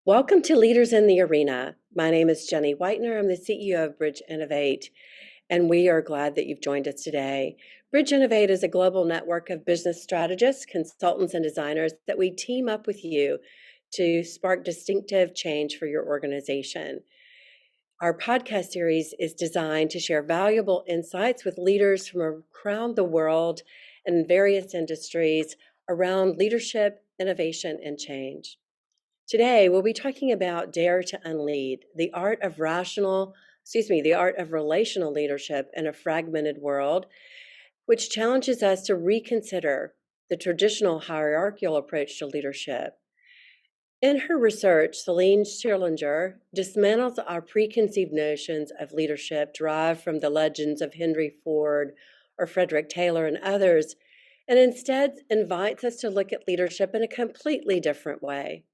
Welcome to Leaders in the Arena. My name is Jenny Whitener. I'm the CEO of Bridge Innovate, and we are glad that you've joined us today. Bridge Innovate is a global network of business strategists, consultants, and designers that we team up with you to spark distinctive change for your organization. Our podcast series is designed to share valuable insights with leaders from around the world in various industries around leadership, innovation, and change. Today, we'll be talking about Dare to Unlead, the art of relational leadership in a fragmented world, which challenges us to reconsider the traditional hierarchical approach to leadership. In her research, Céline Schillinger dismantles our preconceived notions of leadership derived from the legends of Henry Ford or Frederick Taylor and others, and instead invites us to look at leadership in a completely different way.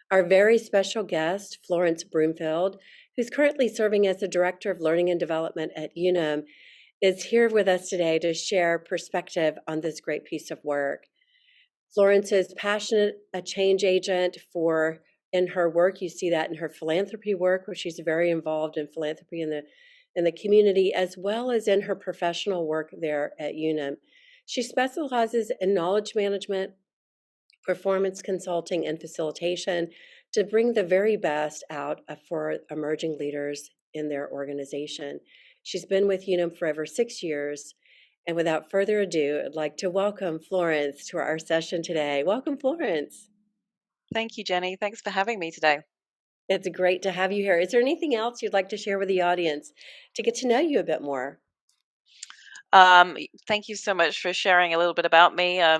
Our very special guest, Florence Bromfield, who's currently serving as the Director of Learning and Development at Unum, is here with us today to share perspective on this great piece of work. Florence is passionate, a change agent in her work. You see that in her philanthropy work, where she's very involved in philanthropy in the community, as well as in her professional work there at Unum. She specializes in knowledge management, performance consulting, and facilitation to bring the very best out for emerging leaders in their organization. She's been with Unum for over 6 years. And without further ado, I'd like to welcome Florence to our session today. Welcome, Florence. Thank you, Jenny. Thanks for having me today. It's great to have you here. Is there anything else you'd like to share with the audience to get to know you a bit more? Thank you so much for sharing a little bit about me. I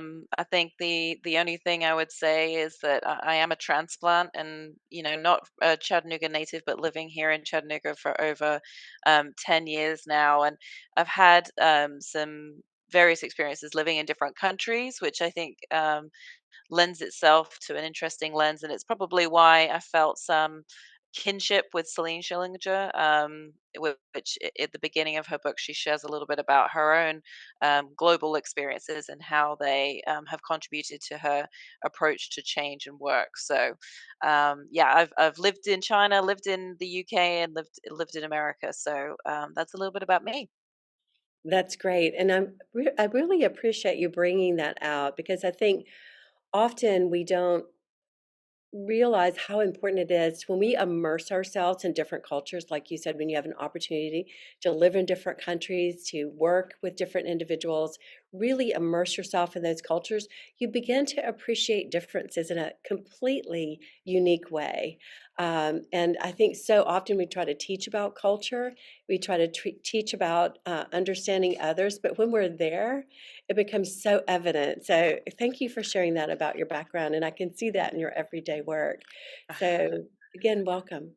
think the only thing I would say is that I am a transplant, and not a Chattanooga native, but living here in Chattanooga for over 10 years now, and I've had some various experiences living in different countries, which I think lends itself to an interesting lens, and it's probably why I felt some kinship with Céline Schillinger, which at the beginning of her book she shares a little bit about her own global experiences and how they have contributed to her approach to change and work. So, yeah, I've lived in China, lived in the UK, and lived in America. So that's a little bit about me. That's great. And I really appreciate you bringing that out because I think often we don't realize how important it is when we immerse ourselves in different cultures, like you said, when you have an opportunity to live in different countries, to work with different individuals, really immerse yourself in those cultures, you begin to appreciate differences in a completely unique way. And I think so often we try to teach about culture, we try to teach about understanding others, but when we're there, it becomes so evident. So thank you for sharing that about your background, and I can see that in your everyday work. So again, welcome.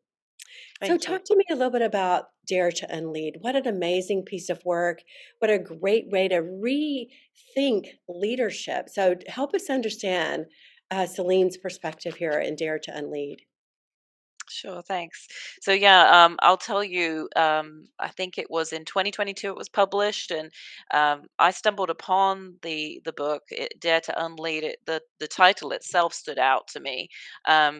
So Thank you. talk to me a little bit about Dare to Unlead. What an amazing piece of work. What a great way to rethink leadership. So help us understand Celine's perspective here in Dare to Unlead. Sure, thanks. So yeah, I'll tell you. I think it was in 2022 it was published, and I stumbled upon the book, Dare to Unlead. The title itself stood out to me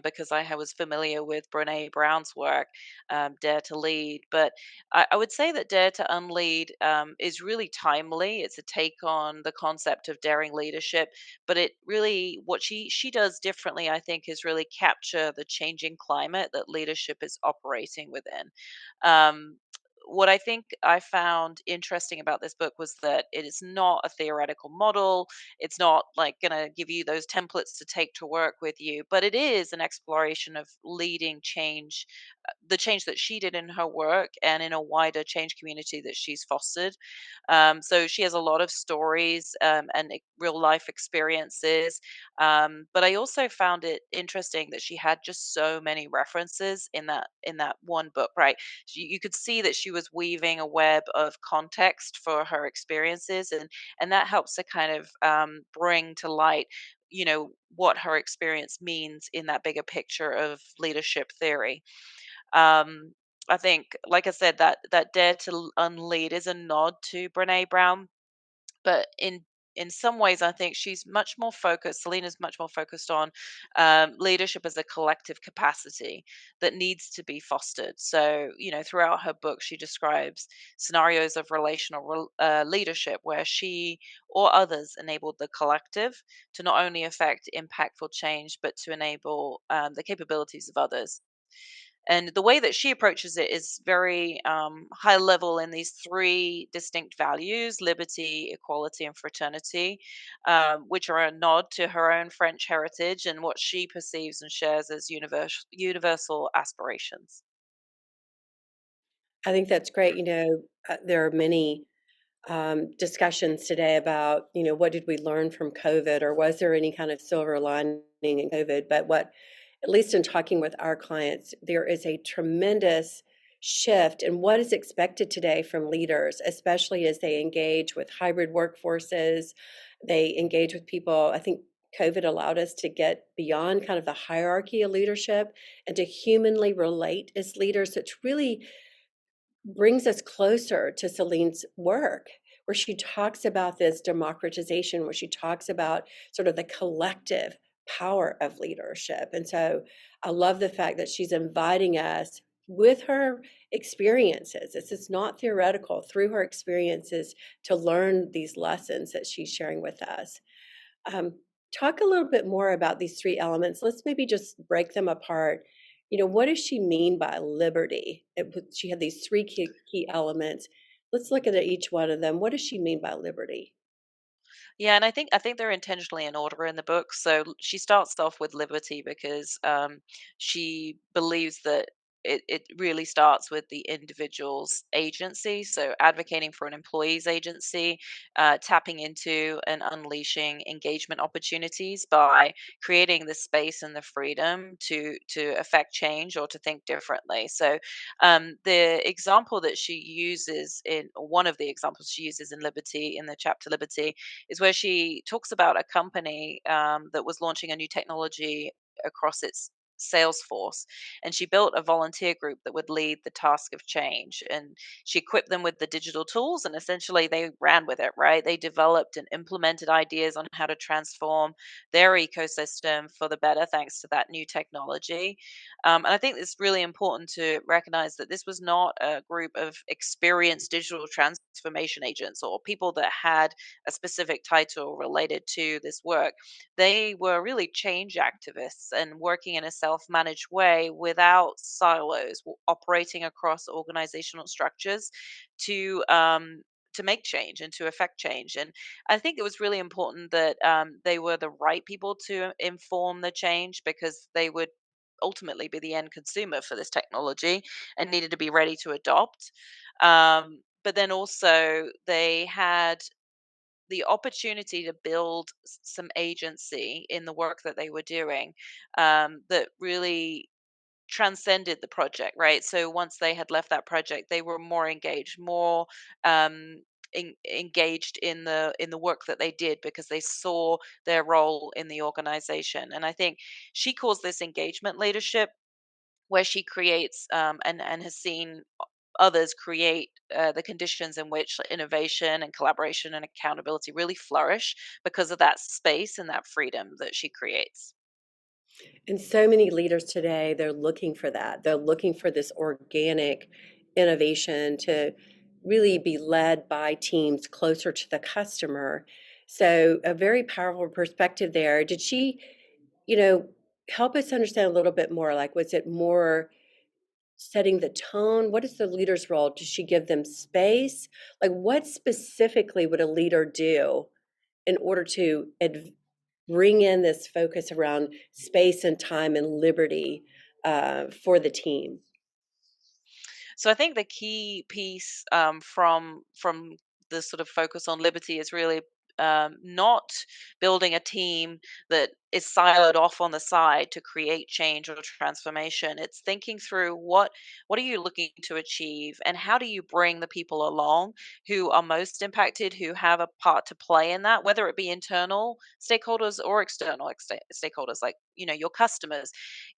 because I was familiar with Brene Brown's work, Dare to Lead. But I would say that Dare to Unlead is really timely. It's a take on the concept of daring leadership, but it really what she does differently, I think, is really capture the changing climate that leadership is operating within. um, what I think I found interesting about this book was that it is not a theoretical model. It's not like going to give you those templates to take to work with you, but it is an exploration of leading change, the change that she did in her work and in a wider change community that she's fostered. So she has a lot of stories and real life experiences. But I also found it interesting that she had just so many references in that one book. Right, you could see that she was weaving a web of context for her experiences, and that helps to kind of bring to light what her experience means in that bigger picture of leadership theory. um, I think, like I said, that Dare to Unlead is a nod to Brene Brown, but in some ways, I think she's much more focused. Selena's much more focused on leadership as a collective capacity that needs to be fostered. So, throughout her book, she describes scenarios of leadership where she or others enabled the collective to not only affect impactful change, but to enable the capabilities of others. And the way that she approaches it is very high level in these three distinct values: liberty, equality, and fraternity, which are a nod to her own French heritage and what she perceives and shares as universal aspirations. I think that's great. There are many discussions today about, what did we learn from COVID, or was there any kind of silver lining in COVID? But at least in talking with our clients, there is a tremendous shift in what is expected today from leaders, especially as they engage with hybrid workforces, they engage with people. I think COVID allowed us to get beyond kind of the hierarchy of leadership and to humanly relate as leaders. It's really brings us closer to Celine's work, where she talks about this democratization, where she talks about sort of the collective power of leadership. And so I love the fact that she's inviting us with her experiences. This is not theoretical, through her experiences to learn these lessons that she's sharing with us. Um, Talk a little bit more about these three elements. Let's maybe just break them apart. What does she mean by liberty? She had these three key elements. Let's look at each one of them. What does she mean by liberty? Yeah, and I think they're intentionally in order in the book. So she starts off with liberty because she believes that it really starts with the individual's agency. So advocating for an employee's agency, tapping into and unleashing engagement opportunities by creating the space and the freedom to affect change or to think differently. So the example that she uses in one of the examples she uses in Liberty, in the chapter Liberty, is where she talks about a company that was launching a new technology across its sales force, and she built a volunteer group that would lead the task of change, and she equipped them with the digital tools, and essentially they ran with it. Right, they developed and implemented ideas on how to transform their ecosystem for the better thanks to that new technology. And I think it's really important to recognize that this was not a group of experienced digital transformation agents or people that had a specific title related to this work. They were really change activists and working in a self managed way without silos, operating across organizational structures to. To make change and to affect change. And I think it was really important that they were the right people to inform the change because they would ultimately be the end consumer for this technology and needed to be ready to adopt. But then also, they had the opportunity to build some agency in the work that they were doing that really transcended the project, right? So once they had left that project, they were more engaged, more engaged in the work that they did because they saw their role in the organization. And I think she calls this engagement leadership, where she creates and has seen others create the conditions in which innovation and collaboration and accountability really flourish because of that space and that freedom that she creates. And so many leaders today, they're looking for that. They're looking for this organic innovation to really be led by teams closer to the customer. So, a very powerful perspective there. Did she, you know, help us understand a little bit more? Like, was it more setting the tone? What is the leader's role? Does she give them space? Like, what specifically would a leader do in order to bring in this focus around space and time and liberty for the team? So I think the key piece from the sort of focus on liberty is really not building a team that is siloed off on the side to create change or transformation. It's thinking through what are you looking to achieve, and how do you bring the people along who are most impacted, who have a part to play in that, whether it be internal stakeholders or external stakeholders, like your customers,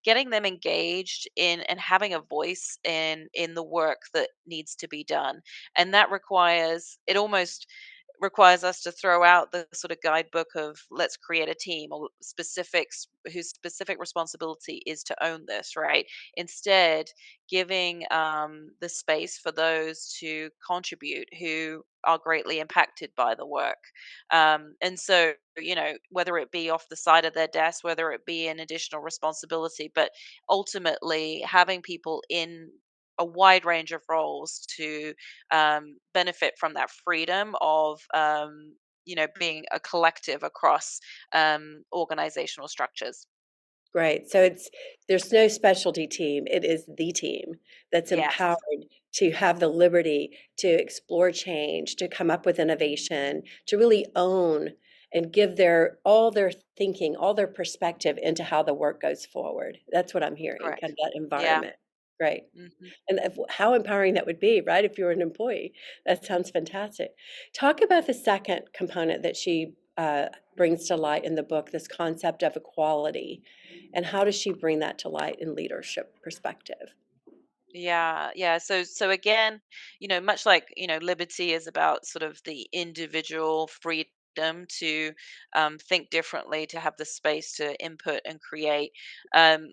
getting them engaged in and having a voice in the work that needs to be done. And that requires, it almost requires us to throw out the sort of guidebook of let's create a team or specifics whose specific responsibility is to own this, right? Instead, giving the space for those to contribute who are greatly impacted by the work. And so, whether it be off the side of their desk, whether it be an additional responsibility, but ultimately having people in a wide range of roles to benefit from that freedom of being a collective across organizational structures. Right. So there's no specialty team. It is the team that's Yes, empowered to have the liberty to explore change, to come up with innovation, to really own and give all their thinking, all their perspective into how the work goes forward. That's what I'm hearing, kind correct. of that Yeah. environment. Right. Hmm. And how empowering that would be, right? If you were an employee, that sounds fantastic. Talk about the second component that she brings to light in the book, this concept of equality, and how does she bring that to light in leadership perspective? Yeah, yeah. So again, much like, liberty is about sort of the individual freedom to think differently, to have the space to input and create.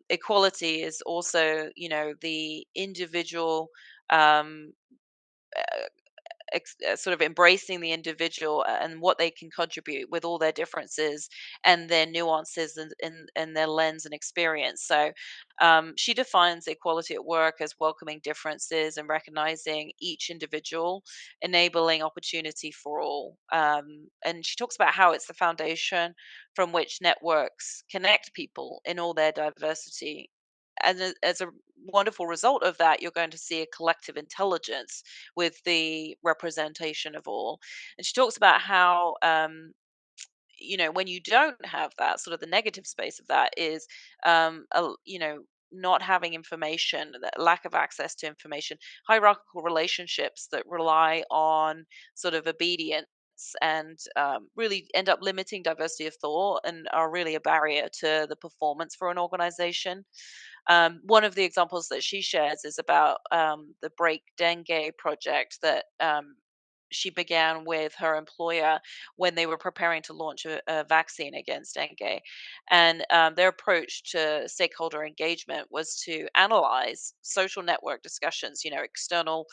Equality is also, the individual um, sort of embracing the individual and what they can contribute with all their differences and their nuances and their lens and experience. So she defines equality at work as welcoming differences and recognizing each individual, enabling opportunity for all. And she talks about how it's the foundation from which networks connect people in all their diversity. And as a wonderful result of that, you're going to see a collective intelligence with the representation of all. And she talks about how, when you don't have that, sort of the negative space of that is, not having information, that lack of access to information, hierarchical relationships that rely on sort of obedience and really end up limiting diversity of thought and are really a barrier to the performance for an organization. One of the examples that she shares is about the Break Dengue project that she began with her employer when they were preparing to launch a vaccine against dengue. And their approach to stakeholder engagement was to analyze social network discussions, external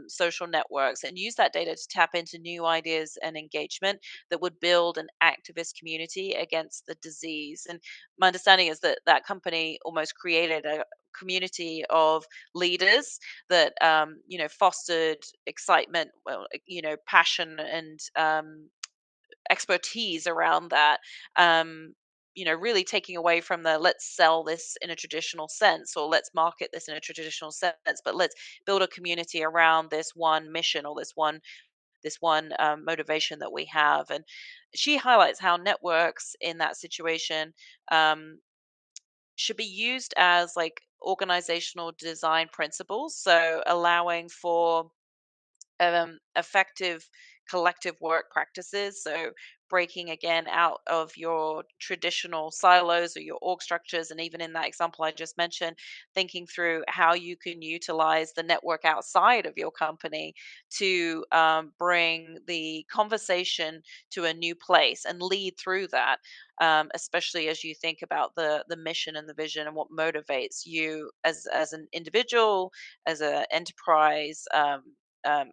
social networks, and use that data to tap into new ideas and engagement that would build an activist community against the disease. And my understanding is that that company almost created a community of leaders that fostered excitement, well, passion and expertise around that. um, really taking away from the let's sell this in a traditional sense or let's market this in a traditional sense, but let's build a community around this one mission or this one motivation that we have. And she highlights how networks in that situation um, should be used as like organizational design principles, so allowing for effective collective work practices. So, breaking again out of your traditional silos or your org structures. And even in that example I just mentioned, thinking through how you can utilize the network outside of your company to bring the conversation to a new place and lead through that. Especially as you think about the mission and the vision and what motivates you as an individual, as an enterprise,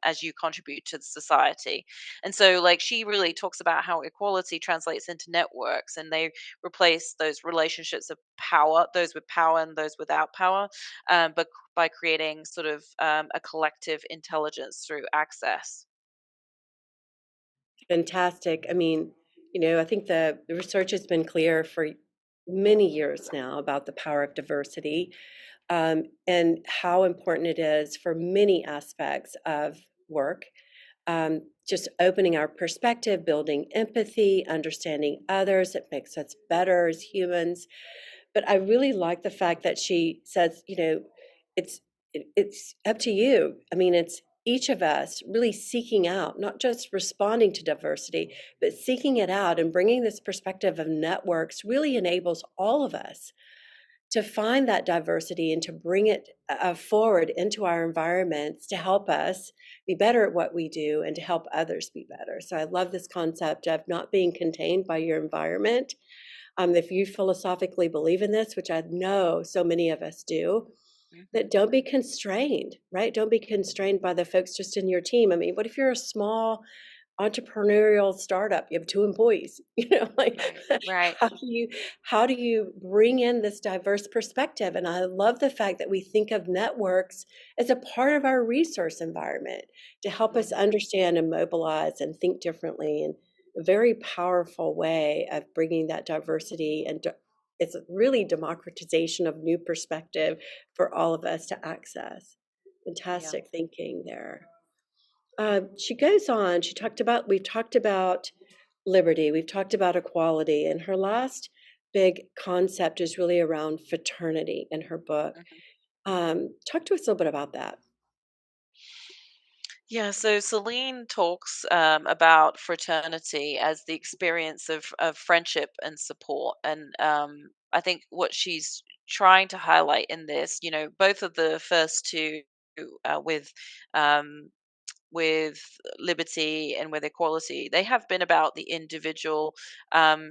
as you contribute to the society. And so, like, she really talks about how equality translates into networks and they replace those relationships of power, those with power and those without power, but by creating sort of a collective intelligence through access. Fantastic. I mean, I think the research has been clear for many years now about the power of diversity, and how important it is for many aspects of work. Just opening our perspective, building empathy, understanding others. It makes us better as humans. But I really like the fact that she says, it's it's up to you. I mean, it's each of us really seeking out, not just responding to diversity, but seeking it out and bringing this perspective of networks really enables all of us to find that diversity and to bring it forward into our environments to help us be better at what we do and to help others be better. So I love this concept of not being contained by your environment. If you philosophically believe in this, which I know so many of us do, that Mhm. don't be constrained, right? Don't be constrained by the folks just in your team. I mean, what if you're a small entrepreneurial startup, you have 2 employees, like Right, right. how do you bring in this diverse perspective? And I love the fact that we think of networks as a part of our resource environment to help us Mhm. understand and mobilize and think differently, in a very powerful way of bringing that diversity, and it's really democratization of new perspective for all of us to access. Yeah. Fantastic thinking there. She goes on, we've talked about liberty, we've talked about equality, and her last big concept is really around fraternity in her book. Mhm. Talk to us a little bit about that. Yeah, so Celine talks about fraternity as the experience of friendship and support. And I think what she's trying to highlight in this, both of the first two with um, with liberty and with equality, they have been about the individual.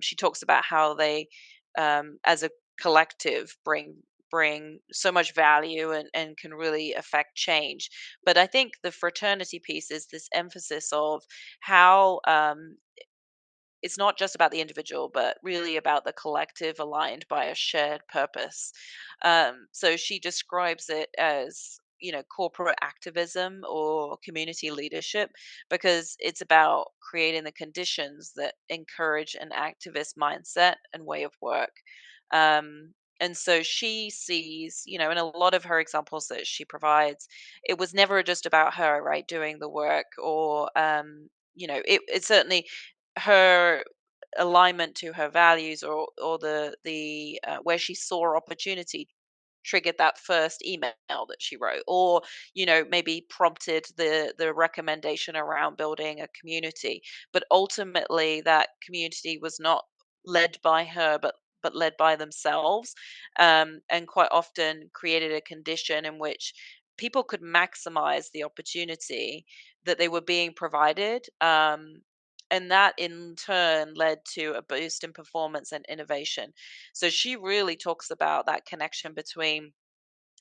She talks about how they, as a collective, bring so much value and can really affect change. But I think the fraternity piece is this emphasis of how it's not just about the individual, but really about the collective aligned by a shared purpose. So she describes it as, corporate activism or community leadership, because it's about creating the conditions that encourage an activist mindset and way of work. And so she sees, in a lot of her examples that she provides, it was never just about her, right, doing the work, or, it certainly her alignment to her values, or the where she saw opportunity triggered that first email that she wrote, or maybe prompted the recommendation around building a community. But ultimately that community was not led by her, but led by themselves, and quite often created a condition in which people could maximize the opportunity that they were being provided, and that in turn led to a boost in performance and innovation. So she really talks about that connection between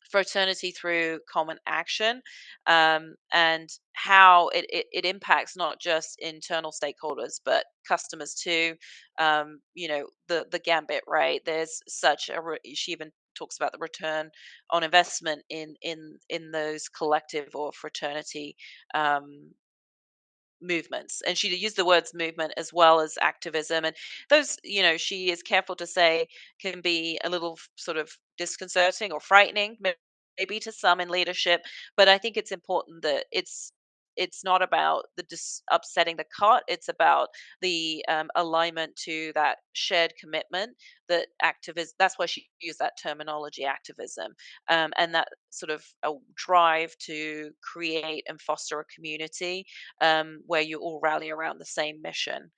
fraternity through common action, and how it impacts not just internal stakeholders but customers too. The gambit, right? There's such a she even talks about the return on investment in those collective or fraternity um, movements. And she used the words movement as well as activism, and those, she is careful to say, can be a little sort of disconcerting or frightening, maybe to some in leadership. But I think it's important that it's not about the upsetting the cart. It's about the alignment to that shared commitment, that activism. That's why she used that terminology, activism, and that sort of a drive to create and foster a community, where you all rally around the same mission.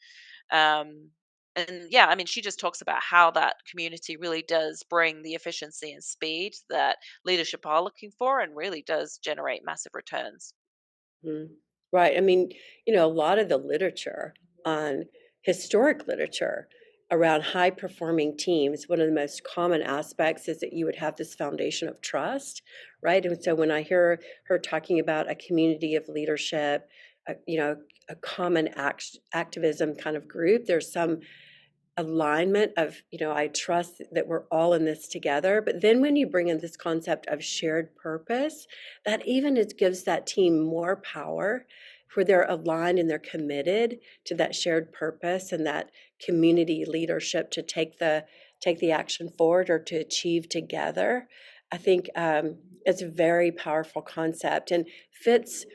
Um, and yeah, I mean, she just talks about how that community really does bring the efficiency and speed that leadership are looking for, and really does generate massive returns. Mhm. Right. I mean, a lot of the literature on historic literature around high performing teams, one of the most common aspects is that you would have this foundation of trust, right? And so when I hear her talking about a community of leadership, a, you know, a common activism kind of group, there's some alignment of, I trust that we're all in this together. But then when you bring in this concept of shared purpose, that even gives that team more power, where they're aligned and they're committed to that shared purpose and that community leadership to take the action forward or to achieve together. I think it's a very powerful concept and fits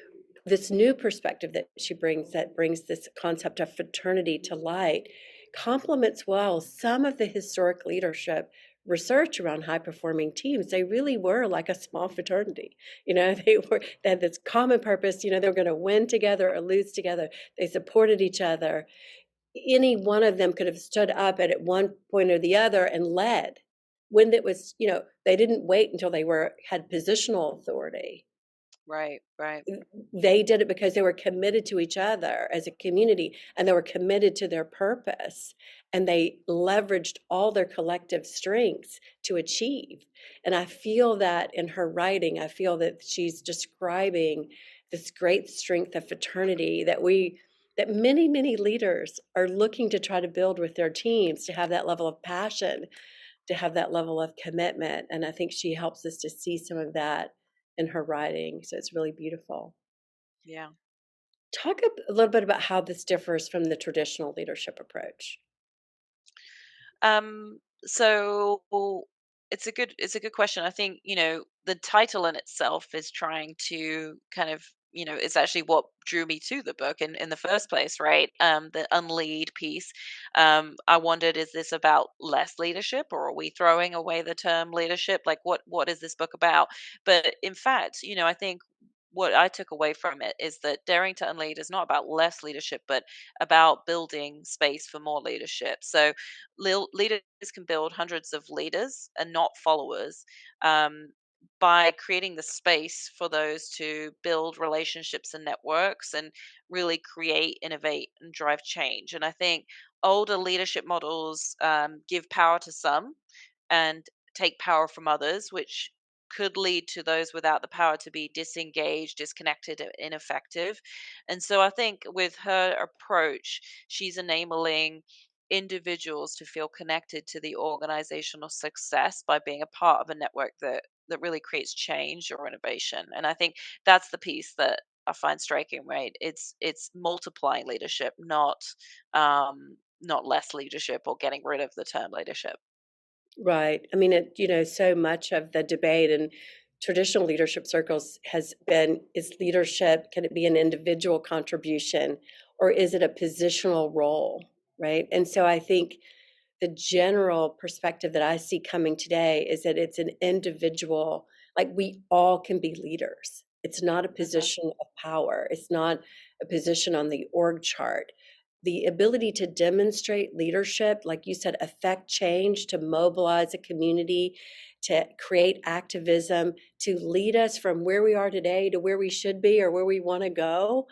this new perspective that she brings, that brings this concept of fraternity to light, complements well some of the historic leadership research around high performing teams. They really were like a small fraternity. They had this common purpose. They were going to win together or lose together. They supported each other. Any one of them could have stood up at one point or the other and led, when it was, they didn't wait until they had positional authority. Right, right. They did it because they were committed to each other as a community, and they were committed to their purpose, and they leveraged all their collective strengths to achieve. And I feel that in her writing. I feel that she's describing this great strength of fraternity that many, many leaders are looking to try to build with their teams, to have that level of passion, to have that level of commitment. And I think she helps us to see some of that in her writing. So it's really beautiful. Yeah. Talk a little bit about how this differs from the traditional leadership approach. So it's a good question. I think, the title in itself is trying to kind of, it's actually what drew me to the book in the first place, right? The unlead piece. I wondered, is this about less leadership, or are we throwing away the term leadership? Like, what is this book about? But in fact, I think what I took away from it is that daring to unlead is not about less leadership, but about building space for more leadership. So leaders can build hundreds of leaders and not followers, um, by creating the space for those to build relationships and networks and really create, innovate, and drive change. And I think older leadership models give power to some and take power from others, which could lead to those without the power to be disengaged, disconnected, and ineffective. And so I think with her approach, she's enabling individuals to feel connected to the organizational success by being a part of a network that really creates change or innovation. And I think that's the piece that I find striking, right? It's multiplying leadership, not less leadership or getting rid of the term leadership. Right. I mean, so much of the debate in traditional leadership circles has been, is leadership, can it be an individual contribution, or is it a positional role? Right. And so I think the general perspective that I see coming today is that it's an individual, like we all can be leaders. It's not a Hmm. position of power, it's not a position on the org chart. The ability to demonstrate leadership, like you said, affect change, to mobilize a community, to create activism, to lead us from where we are today to where we should be or where we want to go,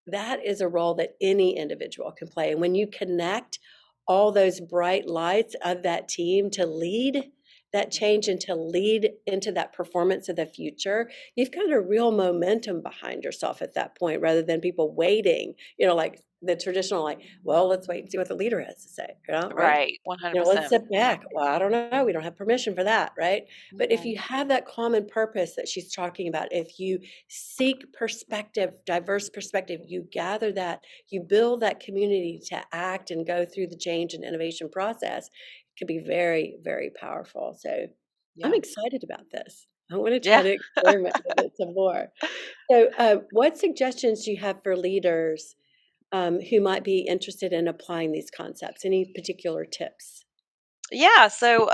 that is a role that any individual can play. And when you connect all those bright lights of that team to lead that change and to lead into that performance of the future, you've got a real momentum behind yourself at that point, rather than people waiting, like the traditional, like, well, let's wait and see what the leader has to say, right? Right, Let's 100%. sit back. Well, I don't know. We don't have permission for that, right? But if Mhm. you have that common purpose that she's talking about, if you seek perspective, diverse perspective, you gather that, you build that community to act and go through the change and innovation process, it can be very, very powerful. So I'm Yeah. excited about this. I want to try Yeah. to experiment with it some more. So, what suggestions do you have for leaders who might be interested in applying these concepts? Any particular tips? Yeah, so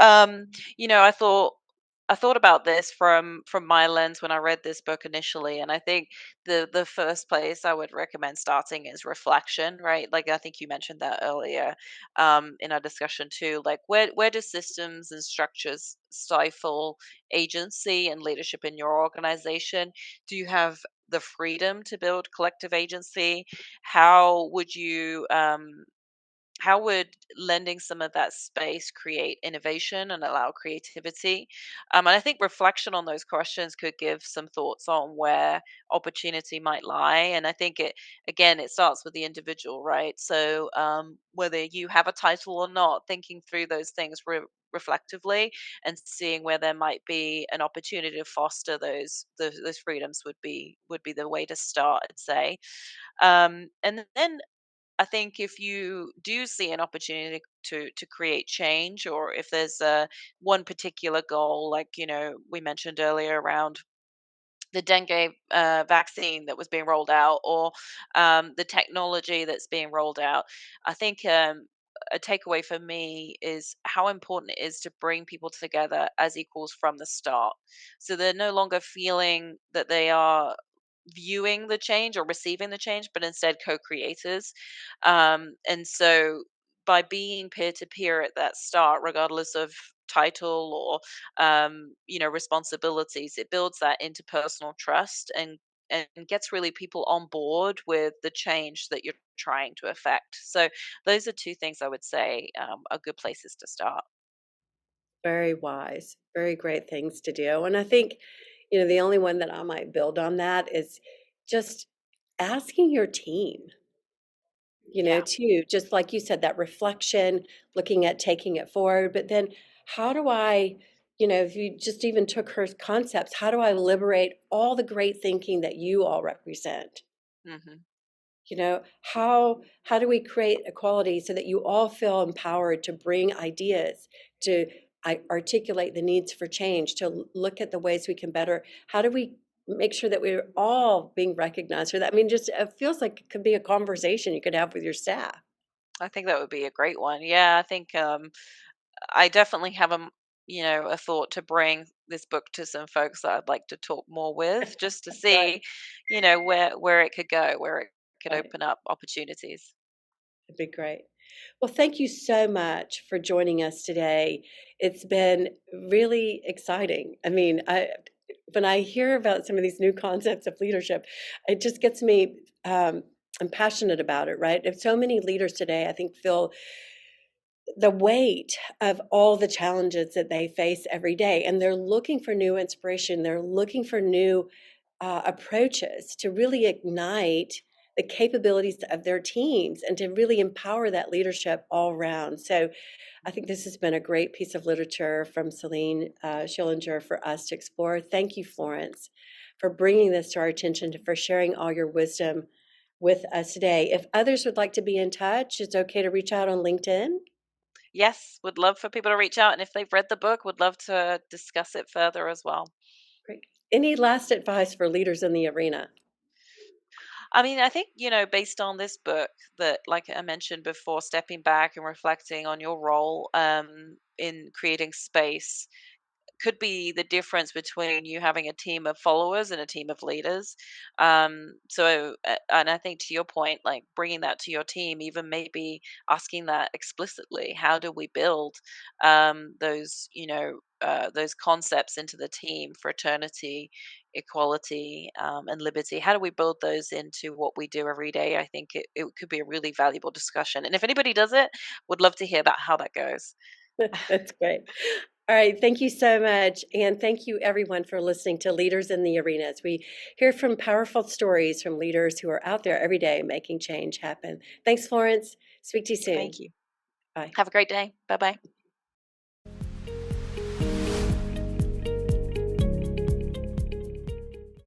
I thought about this from my lens when I read this book initially, and I think the first place I would recommend starting is reflection, right? Like I think you mentioned that earlier, in our discussion too. Like where do systems and structures stifle agency and leadership in your organization? Do you have the freedom to build collective agency? How would you how would lending some of that space create innovation and allow creativity? And I think reflection on those questions could give some thoughts on where opportunity might lie. And I think it starts with the individual, right? So whether you have a title or not, thinking through those things reflectively and seeing where there might be an opportunity to foster those freedoms would be the way to start, I'd say. And then I think if you do see an opportunity to create change, or if there's one particular goal, like we mentioned earlier around the dengue vaccine that was being rolled out, or the technology that's being rolled out, I think a takeaway for me is how important it is to bring people together as equals from the start. So they're no longer feeling that they are viewing the change or receiving the change, but instead co-creators. And so by being peer to peer at that start, regardless of title or responsibilities. It builds that interpersonal trust and gets really people on board with the change that you're trying to affect. So those are two things I would say are good places to start. Very wise, very great things to do. And I think, the only one that I might build on that is just asking your team, Yeah. too, just like you said, that reflection, looking at taking it forward. But then how do I, if you just even took her concepts, how do I liberate all the great thinking that you all represent? Hmm. How do we create equality so that you all feel empowered to bring ideas, to articulate the needs for change, to look at the ways we can better? How do we make sure that we're all being recognized for that? I mean, just it feels like it could be a conversation you could have with your staff. I think that would be a great one. Yeah, I think I definitely have a thought to bring this book to some folks that I'd like to talk more with, just to Right, see, where it could go, where it could right. open up opportunities. It'd be great. Well, thank you so much for joining us today. It's been really exciting. I mean, when I hear about some of these new concepts of leadership, it just gets me. I'm passionate about it, right? If so many leaders today, I think, feel the weight of all the challenges that they face every day, and they're looking for new inspiration. They're looking for new approaches to really ignite the capabilities of their teams and to really empower that leadership all around. So I think this has been a great piece of literature from Céline Schillinger for us to explore. Thank you, Florence, for bringing this to our attention, for sharing all your wisdom with us today. If others would like to be in touch, it's okay to reach out on LinkedIn. Yes, would love for people to reach out, and if they've read the book, would love to discuss it further as well. Great. Any last advice for leaders in the arena? I mean, I think, based on this book, that, like I mentioned before, stepping back and reflecting on your role in creating space could be the difference between you having a team of followers and a team of leaders. And I think to your point, like bringing that to your team, even maybe asking that explicitly, how do we build those concepts into the team: fraternity, equality, and liberty? How do we build those into what we do every day? I think it could be a really valuable discussion. And if anybody does it, would love to hear about how that goes. That's great. All right. Thank you so much. And thank you, everyone, for listening to Leaders in the Arenas. We hear from powerful stories from leaders who are out there every day making change happen. Thanks, Florence. Speak to you soon. Thank you. Bye. Have a great day. Bye bye.